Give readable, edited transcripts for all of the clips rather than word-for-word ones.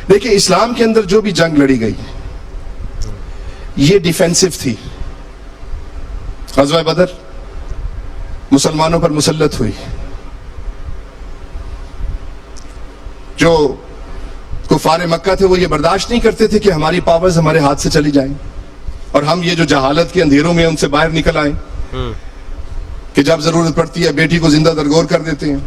دیکھیں اسلام کے اندر جو بھی جنگ لڑی گئی یہ ڈیفینسو تھی. غزوہ بدر مسلمانوں پر مسلط ہوئی. جو کفار مکہ تھے وہ یہ برداشت نہیں کرتے تھے کہ ہماری پاورز ہمارے ہاتھ سے چلی جائیں اور ہم یہ جو جہالت کے اندھیروں میں ان سے باہر نکل آئیں کہ جب ضرورت پڑتی ہے بیٹی کو زندہ درگور کر دیتے ہیں,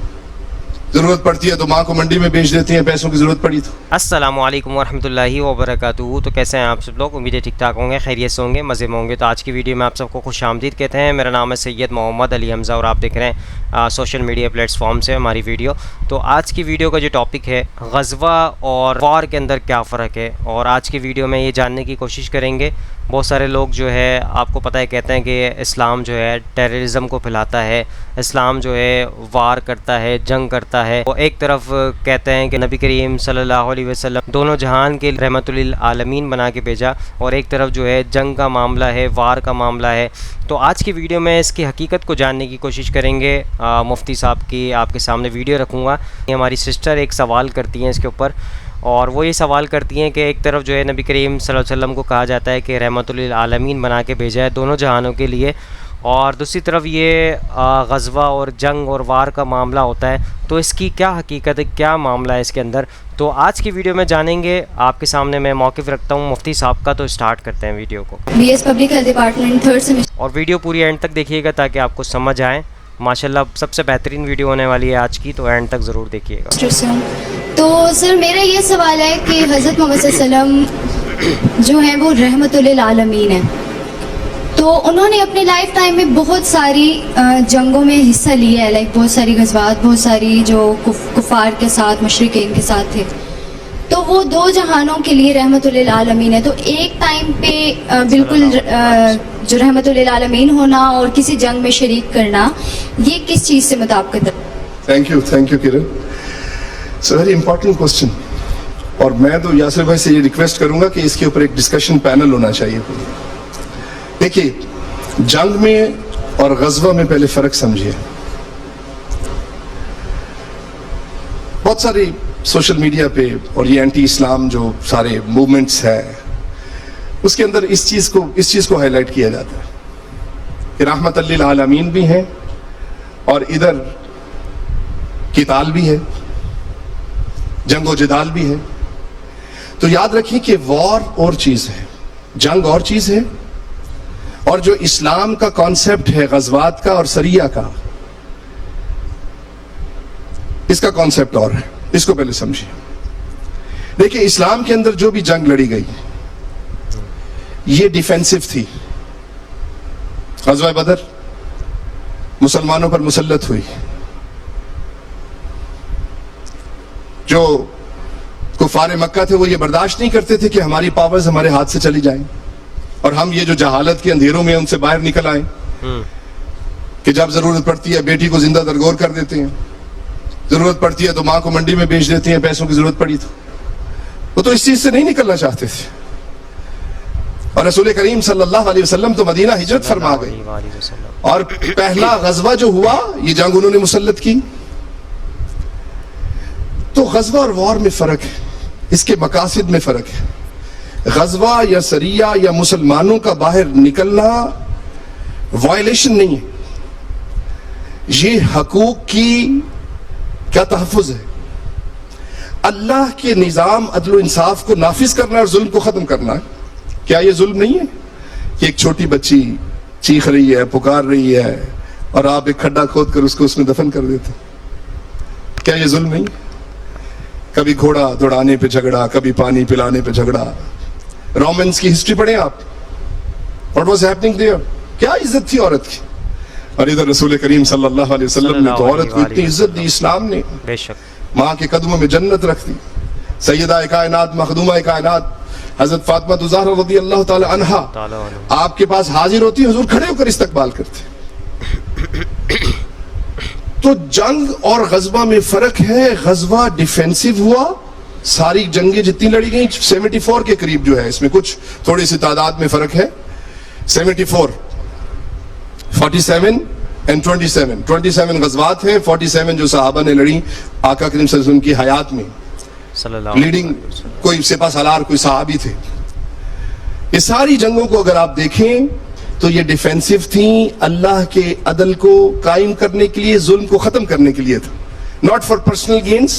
ضرورت پڑتی ہے تو ماں کو منڈی میں بیچ دیتے ہیں پیسوں کی ضرورت پڑی تو. السلام علیکم ورحمۃ اللہ وبرکاتہ. تو کیسے ہیں آپ سب لوگ؟ امید ہے ٹھیک ٹھاک ہوں گے, خیریت سے ہوں گے, مزے میں ہوں گے. تو آج کی ویڈیو میں آپ سب کو خوش آمدید کہتے ہیں. میرا نام ہے سید محمد علی حمزہ اور آپ دیکھ رہے ہیں سوشل میڈیا پلیٹس فارم سے ہماری ویڈیو. تو آج کی ویڈیو کا جو ٹاپک ہے غزوہ اور وار کے اندر کیا فرق ہے, اور آج کی ویڈیو میں یہ جاننے کی کوشش کریں گے. بہت سارے لوگ جو ہے آپ کو پتہ ہے کہتے ہیں کہ اسلام جو ہے ٹیررزم کو پھیلاتا ہے, اسلام جو ہے وار کرتا ہے, جنگ کرتا ہے. وہ ایک طرف کہتے ہیں کہ نبی کریم صلی اللہ علیہ وسلم دونوں جہان کے رحمت للعالمین بنا کے بھیجا, اور ایک طرف جو ہے جنگ کا معاملہ ہے, وار کا معاملہ ہے. تو آج کی ویڈیو میں اس کی حقیقت کو جاننے کی کوشش کریں گے. مفتی صاحب کی آپ کے سامنے ویڈیو رکھوں گا. ہماری سسٹر ایک سوال کرتی ہیں اس کے اوپر, اور وہ یہ سوال کرتی ہیں کہ ایک طرف جو ہے نبی کریم صلی اللہ علیہ وسلم کو کہا جاتا ہے کہ رحمت للعالمین بنا کے بھیجا ہے دونوں جہانوں کے لیے, اور دوسری طرف یہ غزوہ اور جنگ اور وار کا معاملہ ہوتا ہے. تو اس کی کیا حقیقت ہے, کیا معاملہ ہے اس کے اندر, تو آج کی ویڈیو میں جانیں گے. آپ کے سامنے میں موقف رکھتا ہوں مفتی صاحب کا, تو سٹارٹ کرتے ہیں ویڈیو کو. B S public health department third semester. اور ویڈیو پوری اینڈ تک دیکھیے گا تاکہ آپ کو سمجھ آئے. ماشاءاللہ سب سے بہترین ویڈیو ہونے والی ہے آج کی, تو اینڈ تک ضرور دیکھیے گا. تو سر میرا یہ سوال ہے کہ حضرت محمد صلی اللہ علیہ وسلم جو ہیں وہ رحمت للعالمین ہیں, تو انہوں نے اپنے لائف ٹائم میں بہت ساری جنگوں میں حصہ لیا ہے, لائک بہت ساری غزوات, بہت ساری جو کفار کے ساتھ مشرکین کے ساتھ تھے. تو وہ دو جہانوں کے لیے رحمت للعالمین ہے. تو ایک ٹائم پہ بالکل جو رحمت للعالمین ہونا اور کسی جنگ میں شریک کرنا, یہ کس چیز سے مطابقت ہے؟ Thank you Kiran. It's a very important question, اور میں تو یاسر بھائی سے یہ ریکویسٹ کروں گا کہ اس کے اوپر ایک ڈسکشن پینل ہونا چاہیے. دیکھیے جنگ میں اور غزوہ میں پہلے فرق سمجھیے. بہت ساری سوشل میڈیا پہ اور یہ اینٹی اسلام جو سارے موومنٹس ہیں اس کے اندر اس چیز کو ہائی لائٹ کیا جاتا ہے کہ رحمت للعالمین بھی ہیں اور ادھر قتال بھی ہے, جنگ و جدال بھی ہے. تو یاد رکھیں کہ وار اور چیز ہے, جنگ اور چیز ہے, اور جو اسلام کا کانسیپٹ ہے غزوات کا اور سریہ کا, اس کا کانسیپٹ اور ہے. اس کو پہلے سمجھیں. دیکھیں اسلام کے اندر جو بھی جنگ لڑی گئی یہ ڈیفینسو تھی. غزوہ بدر مسلمانوں پر مسلط ہوئی. جو کفار مکہ تھے وہ یہ برداشت نہیں کرتے تھے کہ ہماری پاورز ہمارے ہاتھ سے چلی جائیں اور ہم یہ جو جہالت کے اندھیروں میں ان سے باہر نکل آئیں کہ جب ضرورت پڑتی ہے بیٹی کو زندہ درگور کر دیتے ہیں, ضرورت پڑتی ہے تو ماں کو منڈی میں بیچ دیتے ہیں پیسوں کی ضرورت پڑی تو. وہ تو اس چیز سے نہیں نکلنا چاہتے تھے, اور رسول کریم صلی اللہ علیہ وسلم تو مدینہ ہجرت فرما گئے, اور پہلا غزوہ جو ہوا یہ جنگ انہوں نے مسلط کی. تو غزوہ اور وار میں فرق ہے, اس کے مقاصد میں فرق ہے. غزوہ یا سریہ یا مسلمانوں کا باہر نکلنا وائلیشن نہیں ہے, یہ حقوق کی کیا تحفظ ہے. اللہ کے نظام عدل و انصاف کو نافذ کرنا اور ظلم کو ختم کرنا ہے. کیا یہ ظلم نہیں ہے کہ ایک چھوٹی بچی چیخ رہی ہے, پکار رہی ہے, اور آپ ایک کھڈا کھود کر اس کو اس میں دفن کر دیتے؟ کیا یہ ظلم نہیں ہے؟ کبھی گھوڑا دوڑانے پہ جھگڑا, کبھی پانی پلانے پہ جھگڑا. رومنس کی ہسٹری پڑھیں آپ, واٹ واز ہیپننگ دیئر. کیا عزت تھی عورت کی, اور ادھر رسول کریم صلی اللہ علیہ وسلم نے تو عورت کو اتنی عزت دی, اسلام نے ماں کے قدموں میں جنت رکھ دی. سیدہ کائنات مخدومہ کائنات حضرت فاطمہ الزہرا رضی اللہ تعالی عنہا آپ کے پاس حاضر ہوتی, حضور کھڑے ہو کر استقبال کرتے. تو جنگ اور غزوہ میں فرق ہے. غزوہ ڈیفینسو ہوا, ساری جنگیں جتنی لڑی گئیں 74 کے قریب جو ہے, اس میں کچھ تھوڑی سی تعداد میں فرق ہے. 74 47 and 27 غزوات ہیں. 47 جو صحابہ نے لڑی آقا کریم صلی اللہ علیہ وسلم کی حیات میں, صلی اللہ علیہ لیڈنگ وسلم. کوئی سپہ سالار کوئی صحابی تھے. یہ ساری جنگوں کو اگر آپ دیکھیں تو یہ ڈیفینسو تھیں, اللہ کے عدل کو قائم کرنے کے لیے, ظلم کو ختم کرنے کے لیے تھا, ناٹ فار پرسنل گینز,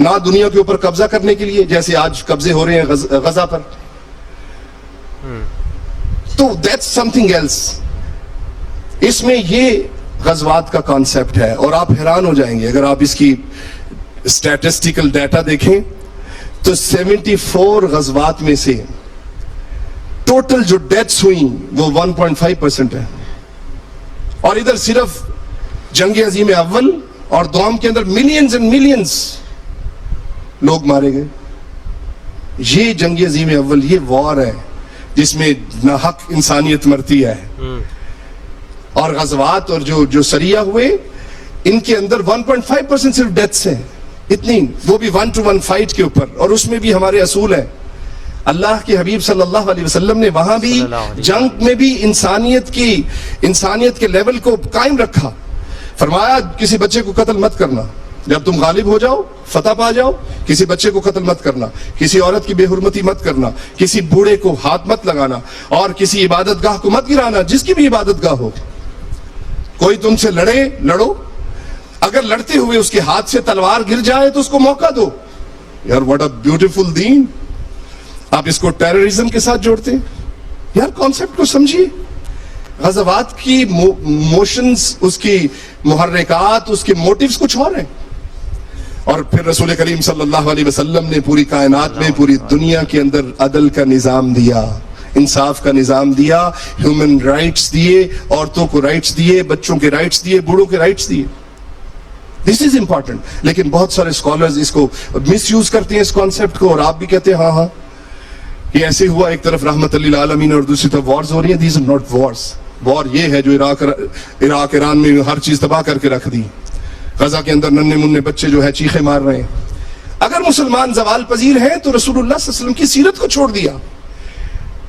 نہ دنیا کے اوپر قبضہ کرنے کے لیے جیسے آج قبضے ہو رہے ہیں غزہ پر. تو دیٹس سم تھنگ ایلس. اس میں یہ غزوات کا کانسیپٹ ہے, اور آپ حیران ہو جائیں گے اگر آپ اس کی اسٹیٹسٹیکل ڈیٹا دیکھیں تو 74 غزوات میں سے ٹوٹل جو ڈیتھس ہوئی وہ 1.5% ہے, اور ادھر صرف جنگ عظیم اول اور دوم کے اندر ملینز اینڈ ملینز لوگ مارے گئے. یہ جنگ عظیم اول, یہ وار ہے جس میں ناحق انسانیت مرتی ہے. اور غزوات اور جو سریہ ہوئے ان کے اندر 1.5% صرف ڈیتھس ہیں, اتنی, وہ بھی 1 to 1 فائٹ کے اوپر. اور اس میں بھی ہمارے اصول ہیں, اللہ کے حبیب صلی اللہ علیہ وسلم نے وہاں بھی جنگ میں بھی انسانیت کے لیول کو قائم رکھا. فرمایا کسی بچے کو قتل مت کرنا, جب تم غالب ہو جاؤ فتح پا جاؤ کسی بچے کو قتل مت کرنا, کسی عورت کی بے حرمتی مت کرنا, کسی بوڑھے کو ہاتھ مت لگانا, اور کسی عبادت گاہ کو مت گرانا جس کی بھی عبادت گاہ ہو. کوئی تم سے لڑو, اگر لڑتے ہوئے اس کے ہاتھ سے تلوار گر جائے تو اس کو موقع دو. یار واٹ اے بیوٹیفل دین. آپ اس کو ٹیررزم کے ساتھ جوڑتے ہیں. یار کانسیپٹ کو سمجھیے. غزوات کی موشنز, اس کی محرکات, اس کے موٹیوز کچھ اور ہیں. اور پھر رسول کریم صلی اللہ علیہ وسلم نے پوری کائنات میں, پوری دنیا کے اندر عدل کا نظام دیا, انصاف کا نظام دیا, ہیومن رائٹس دیے, عورتوں کو رائٹس دیے, بچوں کے رائٹس دیے, بوڑھوں کے رائٹس دیے. دس از امپورٹنٹ. لیکن بہت سارے اسکالرز اس کو مس یوز کرتے ہیں اس کانسیپٹ کو, اور آپ بھی کہتے ہیں ہاں یہ ایسے ہوا, ایک طرف رحمت للعالمین اور دوسری طرف وارز ہو رہی ہیں. These are not wars. War یہ ہے جو عراق ایران میں ہر چیز تباہ کر کے رکھ دی. غزہ کے اندر ننھے منھے بچے جو ہے چیخے مار رہے ہیں. اگر مسلمان زوال پذیر ہیں تو رسول اللہ صلی اللہ علیہ وسلم کی سیرت کو چھوڑ دیا,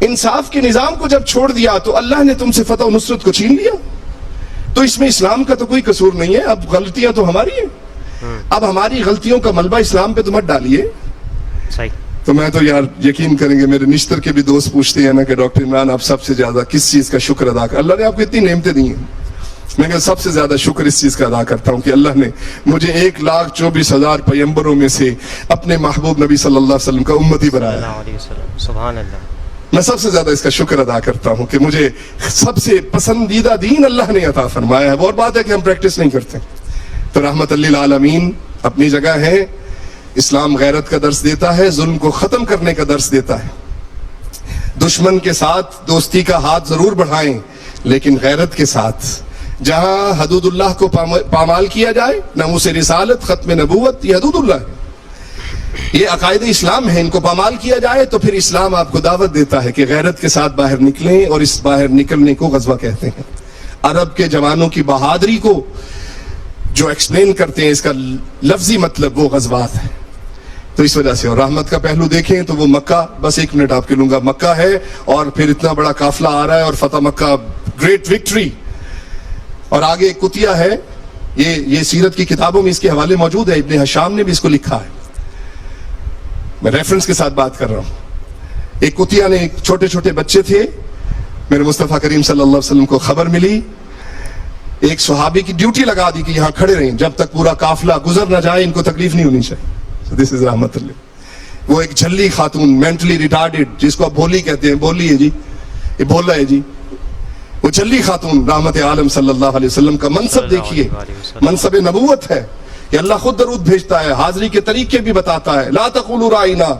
انصاف کے نظام کو جب چھوڑ دیا تو اللہ نے تم سے فتح و نصرت کو چھین لیا. تو اس میں اسلام کا تو کوئی قصور نہیں ہے. اب غلطیاں تو ہماری ہیں, اب ہماری غلطیوں کا ملبہ اسلام پہ تو مت ڈالیے. صحیح. تو میں تو یار یقین کریں گے, میرے نشتر کے بھی دوست پوچھتے ہیں نا کہ ڈاکٹر عمران آپ سب سے زیادہ کس چیز کا شکر ادا کر, اللہ نے آپ کو اتنی نعمتیں دی ہیں. میں کہ سب سے زیادہ شکر اس چیز کا ادا کرتا ہوں کہ اللہ نے مجھے 1,24,000 پیغمبروں میں سے اپنے محبوب نبی صلی اللہ علیہ وسلم کا امتی بنایا. سبحان اللہ. میں سب سے زیادہ اس کا شکر ادا کرتا ہوں کہ مجھے سب سے پسندیدہ دین اللہ نے عطا فرمایا ہے. اور بات ہے کہ ہم پریکٹس نہیں کرتے. تو رحمت للعالمین اپنی جگہ ہے. اسلام غیرت کا درس دیتا ہے, ظلم کو ختم کرنے کا درس دیتا ہے. دشمن کے ساتھ دوستی کا ہاتھ ضرور بڑھائیں, لیکن غیرت کے ساتھ. جہاں حدود اللہ کو پامال کیا جائے, ناموس رسالت, ختم نبوت, یہ حدود اللہ ہے, یہ عقائد اسلام ہے, ان کو پامال کیا جائے تو پھر اسلام آپ کو دعوت دیتا ہے کہ غیرت کے ساتھ باہر نکلیں. اور اس باہر نکلنے کو غزوہ کہتے ہیں. عرب کے جوانوں کی بہادری کو جو ایکسپلین کرتے ہیں, اس کا لفظی مطلب وہ غزوات ہے. تو اس وجہ سے, اور رحمت کا پہلو دیکھیں تو وہ مکہ, بس 1 منٹ آپ کے لوں گا, مکہ ہے اور پھر اتنا بڑا قافلہ آ رہا ہے اور فتح مکہ, گریٹ وکٹری. اور آگے ایک کتیا ہے, یہ سیرت کی کتابوں میں اس کے حوالے موجود ہے, ابن ہشام نے بھی اس کو لکھا ہے, میں ریفرنس کے ساتھ بات کر رہا ہوں. ایک کتیا نے, چھوٹے چھوٹے بچے تھے, میرے مصطفیٰ کریم صلی اللہ علیہ وسلم کو خبر ملی, ایک صحابی کی ڈیوٹی لگا دی کہ یہاں کھڑے رہیں جب تک پورا قافلہ گزر نہ جائے, ان کو تکلیف نہیں ہونی چاہیے. دس از رحمت اللہ. وہ ایک جھلی خاتون, مینٹلی ریٹارڈیڈ, جس کو آپ بولی کہتے ہیں, بولی ہے جی, یہ بولا ہے جی, وہ جھلی خاتون رحمت عالم صلی اللہ علیہ وسلم کا منصب دیکھیے, منصب نبوت ہے کہ اللہ خود درود بھیجتا ہے, حاضری کے طریقے بھی بتاتا ہے. لا تقولوا رائنا,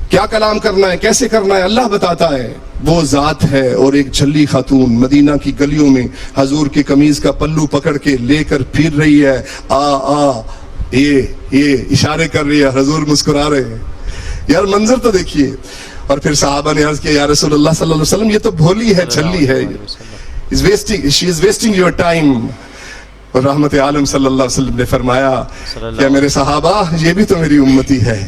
کیا کلام کرنا ہے, کیسے کرنا ہے, اللہ بتاتا ہے. وہ ذات ہے. اور ایک جھلی خاتون مدینہ کی گلیوں میں حضور کی قمیض کا پلو پکڑ کے لے کر پھر رہی ہے, یہ اشارے کر رہی ہے, حضور مسکرا رہے ہیں. یار منظر تو دیکھیے. اور پھر صحابہ نے عرض کیا, یا رسول اللہ صلی اللہ علیہ وسلم, یہ تو بھولی ہے, جھلی ہے, she is wasting your time. اور رحمت عالم صلی اللہ علیہ وسلم نے فرمایا کہ میرے صحابہ, یہ بھی تو میری امتی ہے,